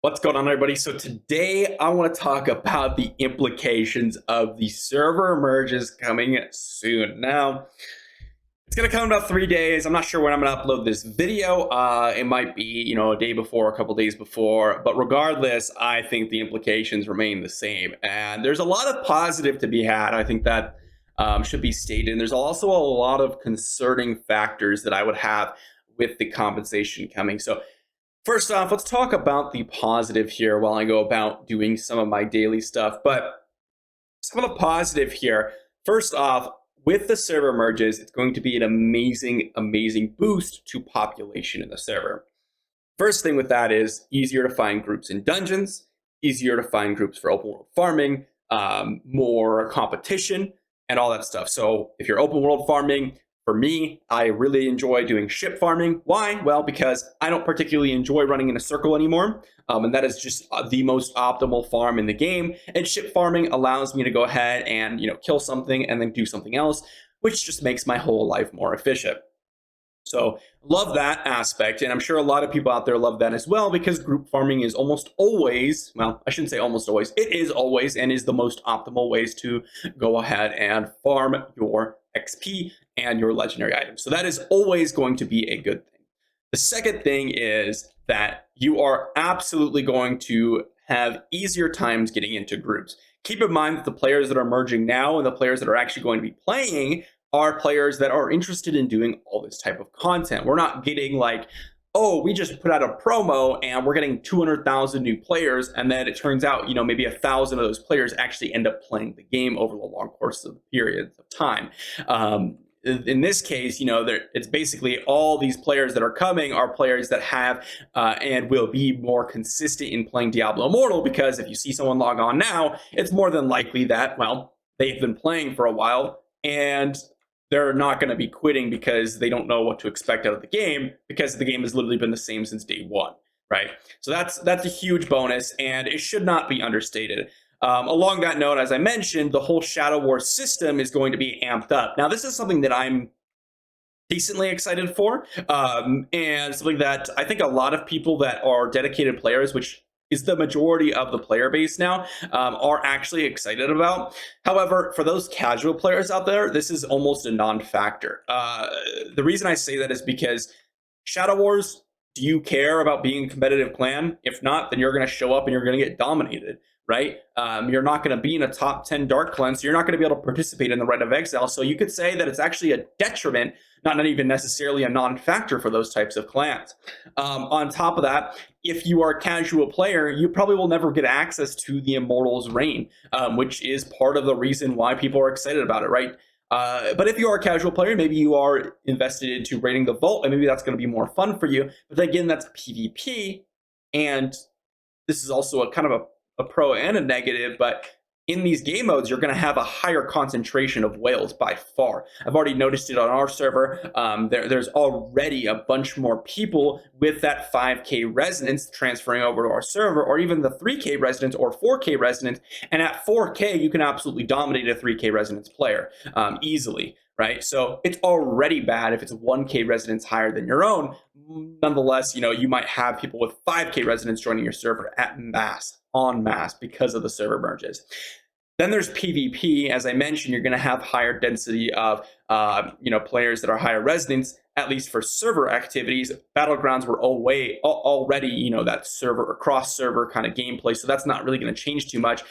What's going on, everybody? So today I want to talk about the implications of the server merges coming soon. Now, it's going to come in about 3 days. I'm not sure when I'm going to upload this video. It might be, a day before, a couple days before. But regardless, I think the implications remain the same. And there's a lot of positive to be had. I think that should be stated. And there's also a lot of concerning factors that I would have with the compensation coming. So first off, let's talk about the positive here while I go about doing some of my daily stuff. But some of the positive here, first off, with the server merges, it's going to be an amazing boost to population in the server. First thing with that is easier to find groups in dungeons, easier to find groups for open world farming, more competition, and all that stuff. So if you're open world farming, for me, I really enjoy doing ship farming. Why? Well, because I don't particularly enjoy running in a circle anymore. And that is just the most optimal farm in the game. And ship farming allows me to go ahead and, kill something and then do something else, which just makes my whole life more efficient. So love that aspect. And I'm sure a lot of people out there love that as well, because group farming is almost always, well, I shouldn't say almost always, it is always and is the most optimal ways to go ahead and farm your XP and your legendary items. So that is always going to be a good thing. The second thing is that you are absolutely going to have easier times getting into groups. Keep in mind that the players that are merging now and the players that are actually going to be playing are players that are interested in doing all this type of content. We're not getting like, oh, we just put out a promo and we're getting 200,000 new players, and then it turns out, maybe 1,000 of those players actually end up playing the game over the long course of the periods of time. In this case, it's basically all these players that are coming are players that have and will be more consistent in playing Diablo Immortal, because if you see someone log on now, it's more than likely that, well, they've been playing for a while and they're not going to be quitting because they don't know what to expect out of the game, because the game has literally been the same since day one, right? So that's a huge bonus, and it should not be understated. Along that note, as I mentioned, the whole Shadow War system is going to be amped up. Now, this is something that I'm decently excited for, and something that I think a lot of people that are dedicated players, which is the majority of the player base now, are actually excited about. However, for those casual players out there, this is almost a non-factor. The reason I say that is because Shadow Wars, do you care about being a competitive clan? If not, then you're going to show up and you're going to get dominated, right? You're not going to be in a top 10 dark clan, so you're not going to be able to participate in the Rite of Exile. So you could say that it's actually a detriment, not even necessarily a non-factor for those types of clans. On top of that, if you are a casual player, you probably will never get access to the Immortals reign, which is part of the reason why people are excited about it, right? But if you are a casual player, maybe you are invested into raiding the vault, and maybe that's going to be more fun for you. But then again, that's PvP, and this is also a kind of a pro and a negative, but in these game modes, you're going to have a higher concentration of whales by far. I've already noticed it on our server. There's already a bunch more people with that 5K resonance transferring over to our server, or even the 3K resonance or 4K resonance. And at 4K, you can absolutely dominate a 3K resonance player easily, right? So it's already bad if it's 1K resonance higher than your own. Nonetheless, you might have people with 5K resonance joining your server en masse because of the server merges. Then there's PvP. As I mentioned, you're going to have higher density of players that are higher resonance, at least for server activities. Battlegrounds were already that server or cross server kind of gameplay, so that's not really going to change too much.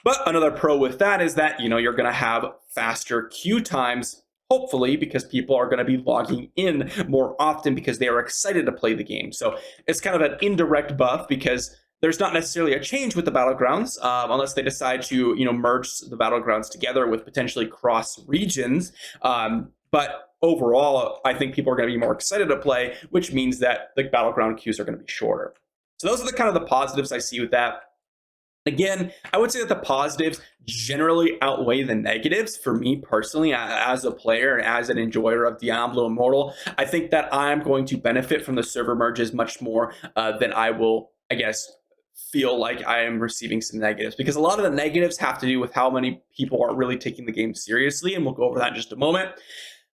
But another pro with that is that you're going to have faster queue times, hopefully, because people are going to be logging in more often because they are excited to play the game. So it's kind of an indirect buff, because there's not necessarily a change with the Battlegrounds, unless they decide to merge the Battlegrounds together with potentially cross regions. But overall, I think people are going to be more excited to play, which means that the Battleground queues are going to be shorter. So those are the kind of the positives I see with that. Again, I would say that the positives generally outweigh the negatives for me personally as a player and as an enjoyer of Diablo Immortal. I think that I'm going to benefit from the server merges much more than I will, I guess, feel like I am receiving some negatives, because a lot of the negatives have to do with how many people are really taking the game seriously, and we'll go over that in just a moment.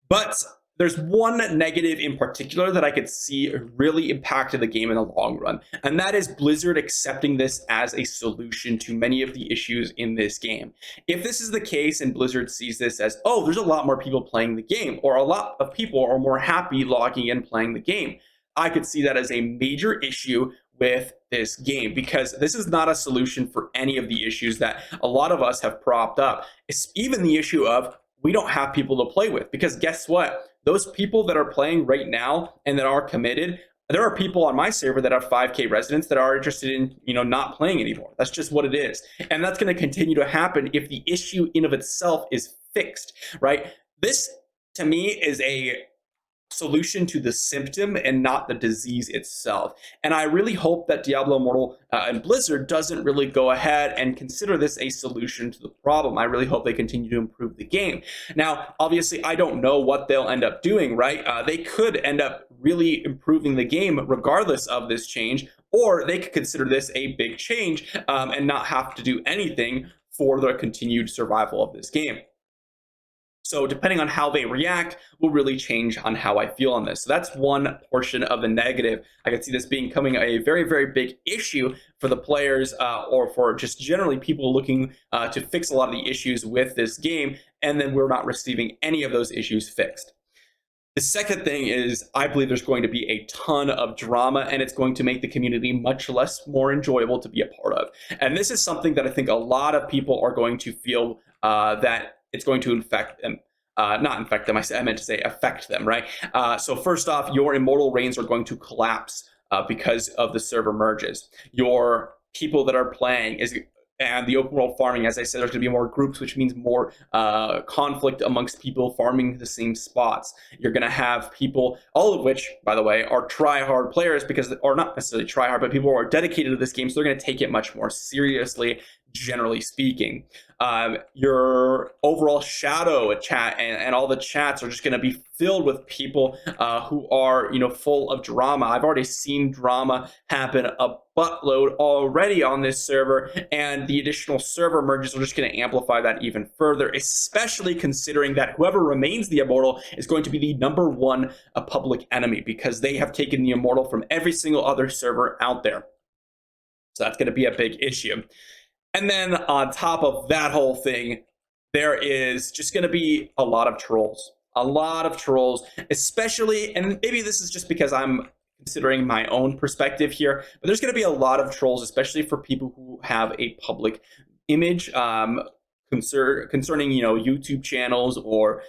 But there's one negative in particular that I could see really impacted the game in the long run, and that is Blizzard accepting this as a solution to many of the issues in this game. If this is the case and Blizzard sees this as, oh, there's a lot more people playing the game, or a lot of people are more happy logging in playing the game, I could see that as a major issue with this game, because this is not a solution for any of the issues that a lot of us have propped up. It's even the issue of we don't have people to play with, because guess what? Those people that are playing right now and that are committed, there are people on my server that have 5K residents that are interested in, not playing anymore. That's just what it is. And that's going to continue to happen if the issue in of itself is fixed, right? This to me is a solution to the symptom and not the disease itself. And I really hope that Diablo Immortal and Blizzard doesn't really go ahead and consider this a solution to the problem. I really hope they continue to improve the game. Now, obviously, I don't know what they'll end up doing, right? They could end up really improving the game regardless of this change, or they could consider this a big change and not have to do anything for the continued survival of this game. So depending on how they react will really change on how I feel on this. So that's one portion of the negative. I can see this becoming a very, very big issue for the players or for just generally people looking to fix a lot of the issues with this game, and then we're not receiving any of those issues fixed. The second thing is I believe there's going to be a ton of drama, and it's going to make the community much less more enjoyable to be a part of. And this is something that I think a lot of people are going to feel that it's going to infect them. Not infect them, I meant to say affect them, right? So first off, your immortal reigns are going to collapse because of the server merges. Your people that are playing and the open world farming, as I said, there's going to be more groups, which means more conflict amongst people farming the same spots. You're going to have people, all of which, by the way, are try-hard players, or not necessarily try-hard, but people who are dedicated to this game, so they're going to take it much more seriously, generally speaking. Your overall shadow chat and all the chats are just going to be filled with people who are, full of drama. I've already seen drama happen a buttload already on this server, and the additional server merges are just going to amplify that even further, especially considering that whoever remains the immortal is going to be the number one public enemy, because they have taken the immortal from every single other server out there. So that's going to be a big issue. And then on top of that whole thing, there is just going to be a lot of trolls. A lot of trolls, especially, and maybe this is just because I'm considering my own perspective here, but there's going to be a lot of trolls, especially for people who have a public image concerning, YouTube channels or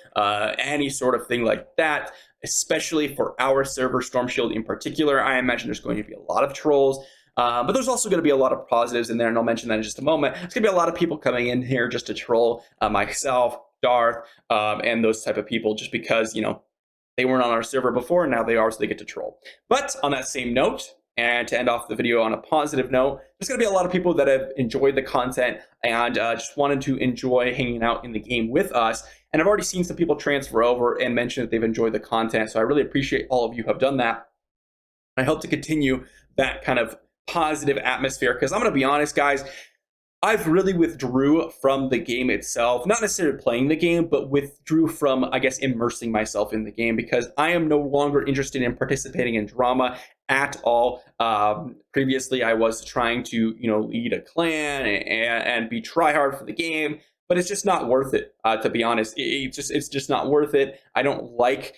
any sort of thing like that, especially for our server, Storm Shield in particular. I imagine there's going to be a lot of trolls. But there's also going to be a lot of positives in there, and I'll mention that in just a moment. There's going to be a lot of people coming in here just to troll myself, Darth, and those type of people, just because, they weren't on our server before, and now they are, so they get to troll. But on that same note, and to end off the video on a positive note, there's going to be a lot of people that have enjoyed the content and just wanted to enjoy hanging out in the game with us. And I've already seen some people transfer over and mention that they've enjoyed the content, so I really appreciate all of you who have done that. I hope to continue that kind of positive atmosphere, because I'm going to be honest, guys, I've really withdrew from the game itself, not necessarily playing the game, but withdrew from, I guess, immersing myself in the game, because I am no longer interested in participating in drama at all. Previously, I was trying to, lead a clan and be try-hard for the game, but it's just not worth it, to be honest. It's just not worth it. I don't like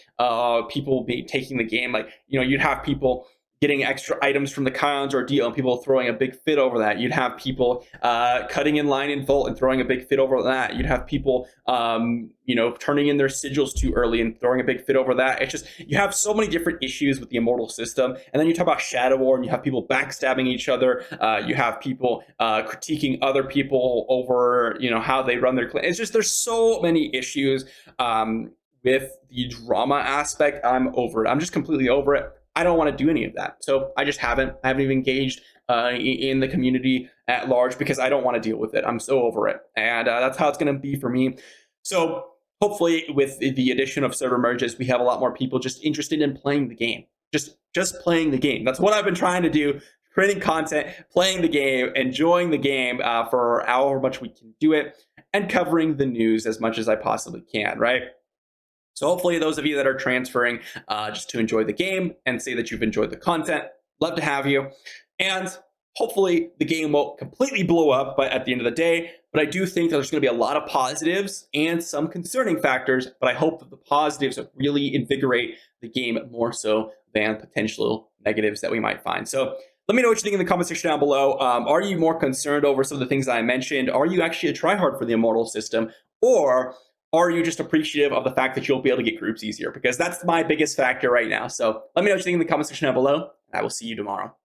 people taking the game. Like, you'd have people getting extra items from the Kions ordeal and people throwing a big fit over that. You'd have people cutting in line in Vault and throwing a big fit over that. You'd have people, turning in their sigils too early and throwing a big fit over that. It's just, you have so many different issues with the Immortal system. And then you talk about Shadow War, and you have people backstabbing each other. You have people critiquing other people over, how they run their clan. It's just, there's so many issues with the drama aspect. I'm over it. I'm just completely over it. I don't want to do any of that. So I just haven't even engaged in the community at large, because I don't want to deal with it. I'm so over it. And that's how it's going to be for me. So hopefully with the addition of server merges, we have a lot more people just interested in playing the game. Just playing the game. That's what I've been trying to do. Creating content, playing the game, enjoying the game for however much we can do it, and covering the news as much as I possibly can, right? So hopefully those of you that are transferring just to enjoy the game and say that you've enjoyed the content, love to have you. And hopefully the game won't completely blow up but at the end of the day. But I do think that there's going to be a lot of positives and some concerning factors. But I hope that the positives really invigorate the game more so than potential negatives that we might find. So let me know what you think in the comment section down below. Are you more concerned over some of the things that I mentioned? Are you actually a tryhard for the Immortal system? Or are you just appreciative of the fact that you'll be able to get groups easier? Because that's my biggest factor right now. So let me know what you think in the comment section down below. I will see you tomorrow.